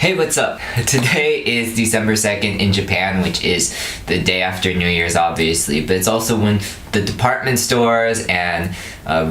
Hey, what's up? Today is December 2nd in Japan, which is the day after New Year's, obviously, but it's also when the department stores and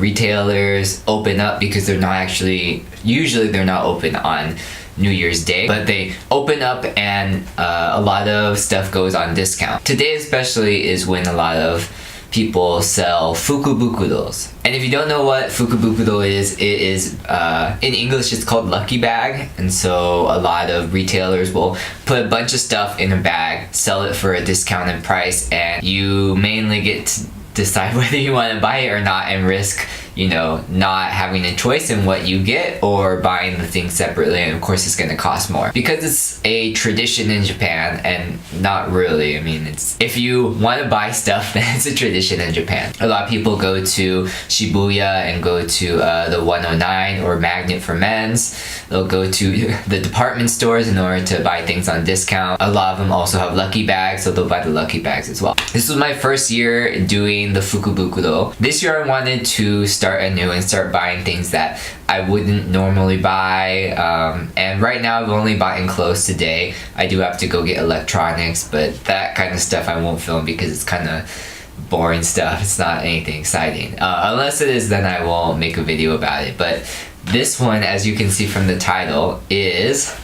retailers open up because they're not actually, usually they're not open on New Year's Day, but they open up and a lot of stuff goes on discount. Today especially is when a lot of people sell Fukubukuros. And if you don't know what Fukubukuro is, it is, in English it's called lucky bag. And so a lot of retailers will put a bunch of stuff in a bag, sell it for a discounted price, and you mainly get to decide whether you want to buy it or not and risk, you know, not having a choice in what you get or buying the thing separately, and of course it's going to cost more. Because it's a tradition in Japan, and not really, I mean, it's, if you want to buy stuff, then it's a tradition in Japan. A lot of people go to Shibuya and go to the 109 or Magnet for men's. They'll go to the department stores in order to buy things on discount. A lot of them also have lucky bags, so they'll buy the lucky bags as well. This was my first year doing the Fukubukuro. This year I wanted to start anew and start buying things that I wouldn't normally buy, and right now I've only bought in clothes today. I do have to go get electronics, but that kind of stuff I won't film because it's kind of boring stuff. It's not anything exciting. Unless it is, then I will make a video about it. But this one, as you can see from the title, is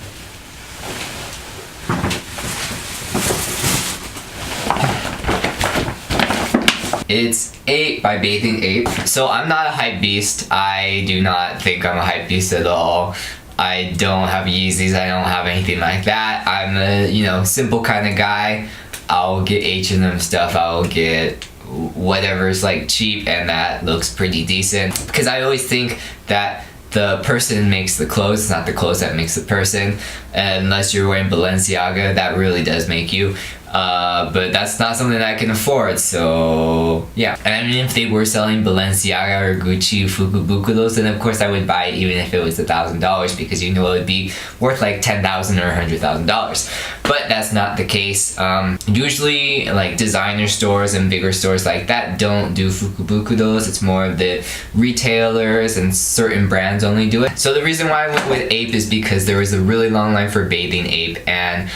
it's Aape by Bathing Ape. So I'm not a hype beast. I do not think I'm a hype beast at all. I don't have Yeezys. I don't have anything like that. I'm a, you know, simple kind of guy. I'll get H&M stuff. I'll get whatever's like cheap and that looks pretty decent. Because I always think that the person makes the clothes, it's not the clothes that makes the person. And unless you're wearing Balenciaga, that really does make you. But that's not something that I can afford, so yeah. And I mean, if they were selling Balenciaga or Gucci Fukubukuros, then of course I would buy it even if it was $1,000, because you know it would be worth like $10,000 or $100,000. But that's not the case. Usually like designer stores and bigger stores like that don't do Fukubukuros. It's more of the retailers and certain brands only do it. So the reason why I went with Aape is because there was a really long line for Bathing Ape, and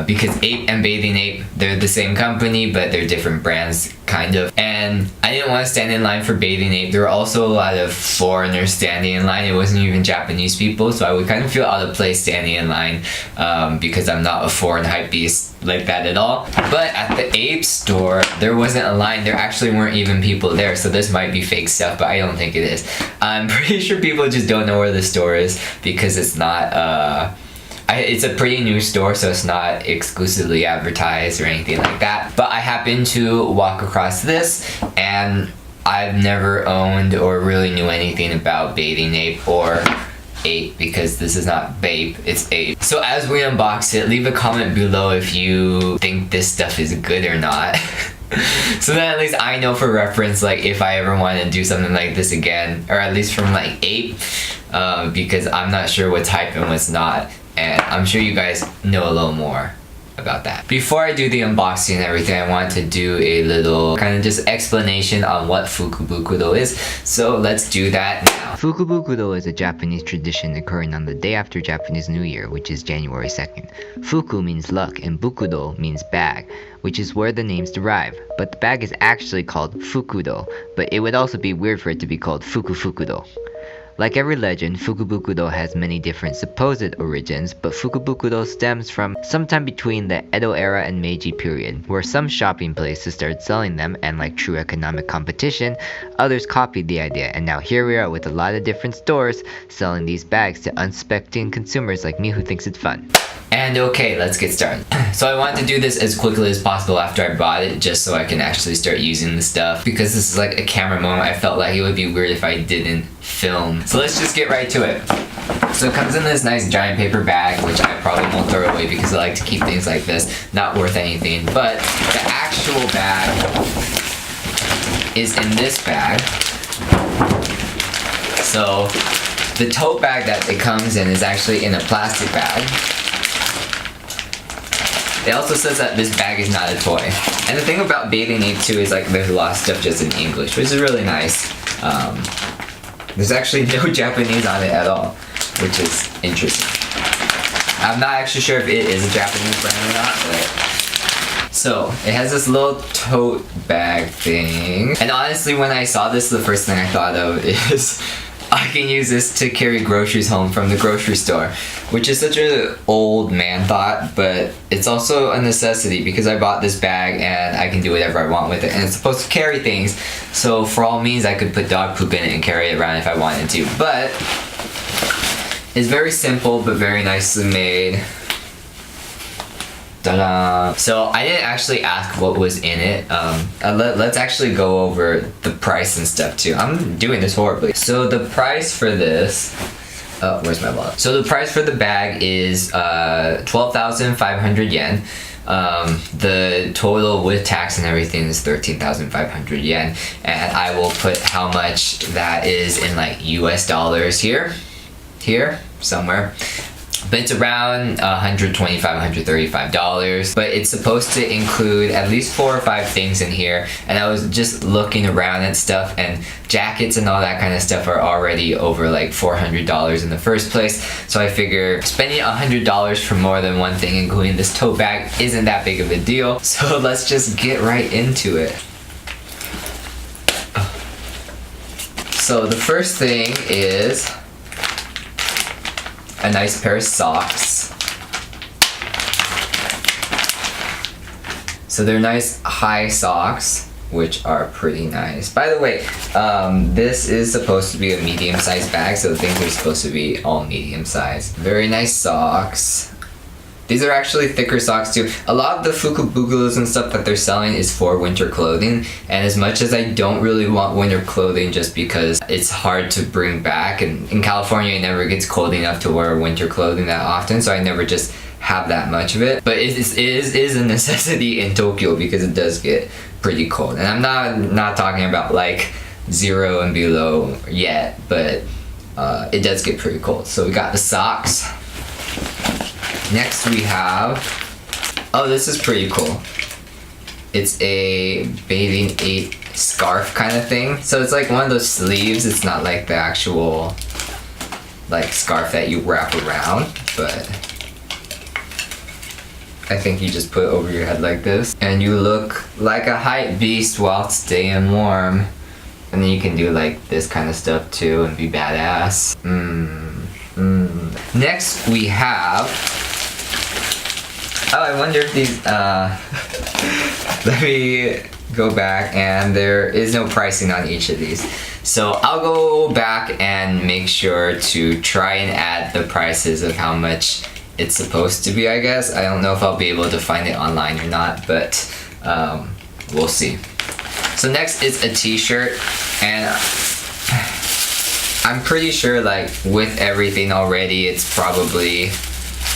because Aape and Bathing Ape, they're the same company, but they're different brands, kind of. And I didn't want to stand in line for Bathing Ape. There were also a lot of foreigners standing in line. It wasn't even Japanese people, so I would kind of feel out of place standing in line, because I'm not a foreign hype beast like that at all. But at the Aape store, there wasn't a line. There actually weren't even people there, so this might be fake stuff, but I don't think it is. I'm pretty sure people just don't know where the store is because it's not, it's a pretty new store, so it's not exclusively advertised or anything like that. But I happened to walk across this, and I've never owned or really knew anything about Bathing Ape or Aape, because this is not BAPE, it's Aape. So as we unbox it, leave a comment below if you think this stuff is good or not. So then at least I know for reference, like if I ever want to do something like this again, or at least from like Aape, because I'm not sure what's hype and what's not. And I'm sure you guys know a little more about that. Before I do the unboxing and everything, I want to do a little kind of just explanation on what Fukubukuro is. So let's do that now. Fukubukuro is a Japanese tradition occurring on the day after Japanese New Year, which is January 2nd. Fuku means luck and Bukuro means bag, which is where the names derive. But the bag is actually called Fukudo, but it would also be weird for it to be called Fukufukuro. Like every legend, Fukubukuro has many different supposed origins, but Fukubukuro stems from sometime between the Edo era and Meiji period, where some shopping places started selling them, and like true economic competition, others copied the idea, and now here we are with a lot of different stores selling these bags to unsuspecting consumers like me who thinks it's fun. And okay, let's get started. So I wanted to do this as quickly as possible after I bought it, just so I can actually start using the stuff, because this is like a camera moment. I felt like it would be weird if I didn't film. So let's just get right to it. So it comes in this nice giant paper bag, which I probably won't throw away because I like to keep things like this, not worth anything. But the actual bag is in this bag. So the tote bag that it comes in is actually in a plastic bag. It also says that this bag is not a toy. And the thing about Bathing Ape too is like there's a lot of stuff just in English, which is really nice. There's actually no Japanese on it at all, which is interesting. I'm not actually sure if it is a Japanese brand or not, but so it has this little tote bag thing. And honestly, when I saw this, the first thing I thought of is I can use this to carry groceries home from the grocery store, which is such an old man thought, but it's also a necessity because I bought this bag and I can do whatever I want with it, and it's supposed to carry things, so for all means I could put dog poop in it and carry it around if I wanted to. But it's very simple but very nicely made. Ta-da! So I didn't actually ask what was in it. Let's actually go over the price and stuff too. I'm doing this horribly. So the price for this, where's my wallet? So the price for the bag is 12,500 yen. The total with tax and everything is 13,500 yen. And I will put how much that is in like US dollars here somewhere. But it's around $125, $135. But it's supposed to include at least 4 or 5 things in here. And I was just looking around at stuff, and jackets and all that kind of stuff are already over like $400 in the first place. So I figure spending $100 for more than one thing, including this tote bag, isn't that big of a deal. So let's just get right into it. So the first thing is a nice pair of socks. So they're nice high socks, which are pretty nice. By the way, this is supposed to be a medium-sized bag, so the things are supposed to be all medium-sized. Very nice socks. These are actually thicker socks too. A lot of the Fukubukuros and stuff that they're selling is for winter clothing, and as much as I don't really want winter clothing just because it's hard to bring back, and in California it never gets cold enough to wear winter clothing that often, so I never just have that much of it. But it is a necessity in Tokyo because it does get pretty cold. And I'm not talking about like 0 and below yet, but it does get pretty cold. So we got the socks. Next we have, oh, this is pretty cool. It's a bathing ape scarf kind of thing. So it's like one of those sleeves. It's not like the actual like scarf that you wrap around, but I think you just put it over your head like this, and you look like a hype beast while staying warm. And then you can do like this kind of stuff too and be badass. Next we have, oh, I wonder if these, let me go back, and there is no pricing on each of these. So I'll go back and make sure to try and add the prices of how much it's supposed to be, I guess. I don't know if I'll be able to find it online or not, but we'll see. So next is a t-shirt, and I'm pretty sure like with everything already it's probably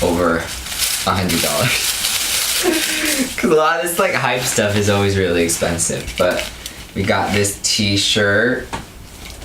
over $100. Cause a lot of this like hype stuff is always really expensive. But we got this t-shirt,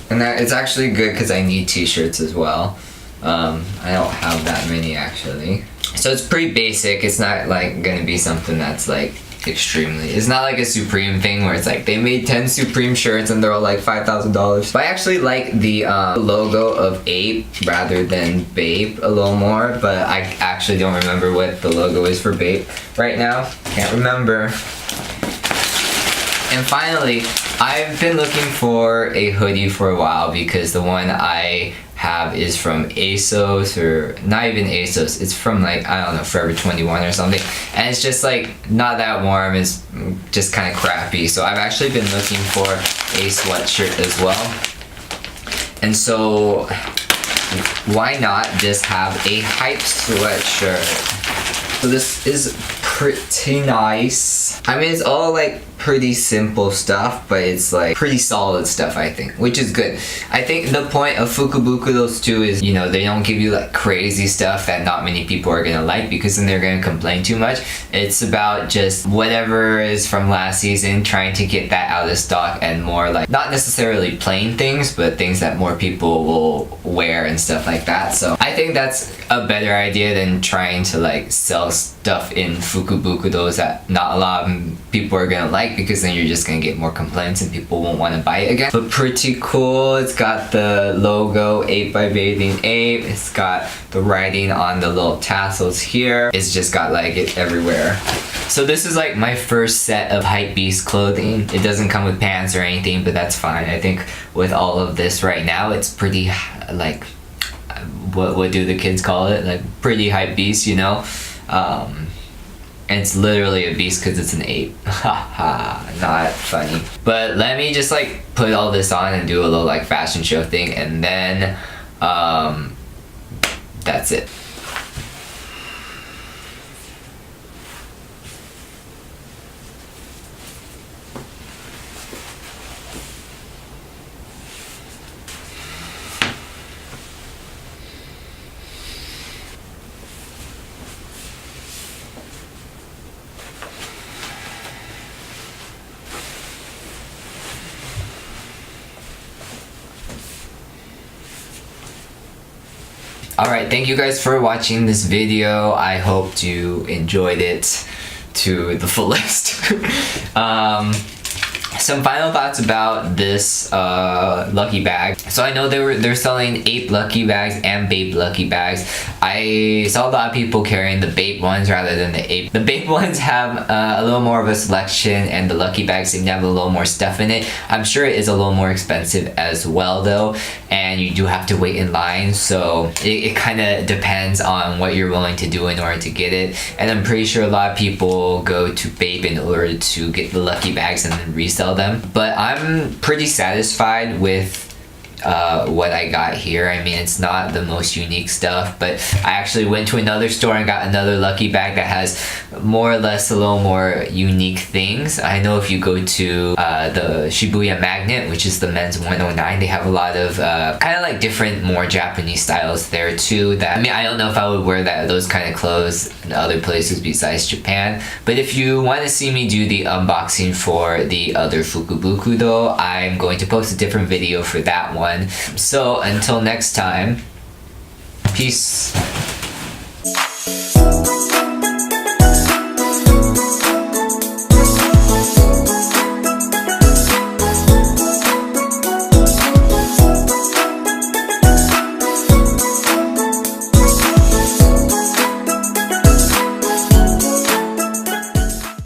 and it's actually good because I need t-shirts as well. I don't have that many actually. So it's pretty basic. It's not like gonna be something that's like extremely, it's not like a Supreme thing where it's like they made 10 Supreme shirts and they're all like $5,000. But I actually like the logo of Ape rather than BAPE a little more, but I actually don't remember what the logo is for BAPE right now. Can't remember. And finally, I've been looking for a hoodie for a while because the one I have is from ASOS, or not even ASOS, it's from like, I don't know, Forever 21 or something, and it's just like not that warm, it's just kind of crappy. So I've actually been looking for a sweatshirt as well, and so why not just have a hype sweatshirt? So this is pretty nice. I mean, it's all like pretty simple stuff, but it's like pretty solid stuff, I think, which is good. I think the point of Fukubukuros too is, you know, they don't give you like crazy stuff that not many people are gonna like because then they're gonna complain too much. It's about just whatever is from last season, trying to get that out of stock, and more like not necessarily plain things, but things that more people will wear and stuff like that. So I think that's a better idea than trying to like sell stuff in Fukubukuros that not a lot of people are gonna like, because then you're just gonna get more complaints and people won't want to buy it again. But pretty cool. It's got the logo Ape by Bathing Ape. It's got the writing on the little tassels here. It's just got like it everywhere. So this is like my first set of hypebeast clothing. It doesn't come with pants or anything, but that's fine. I think with all of this right now, it's pretty like, what do the kids call it? Like pretty hypebeast, you know? And it's literally a beast because it's an ape. Haha, not funny. But let me just like put all this on and do a little like fashion show thing, and then that's it. Alright, thank you guys for watching this video. I hope you enjoyed it to the fullest. Some final thoughts about this lucky bag. So I know they're selling Ape lucky bags and BAPE lucky bags. I saw a lot of people carrying the BAPE ones rather than the Ape. The BAPE ones have a little more of a selection, and the lucky bags seem to have a little more stuff in it. I'm sure it is a little more expensive as well though, and you do have to wait in line, so it kind of depends on what you're willing to do in order to get it. And I'm pretty sure a lot of people go to BAPE in order to get the lucky bags and then resell them. But I'm pretty satisfied with what I got here. I mean, it's not the most unique stuff, but I actually went to another store and got another lucky bag that has more or less a little more unique things. I know if you go to the Shibuya Magnet, which is the men's 109, they have a lot of kind of like different, more Japanese styles there too. That, I mean, I don't know if I would wear those kind of clothes in other places besides Japan, but if you want to see me do the unboxing for the other Fukubukuro, I'm going to post a different video for that one. So until next time, peace.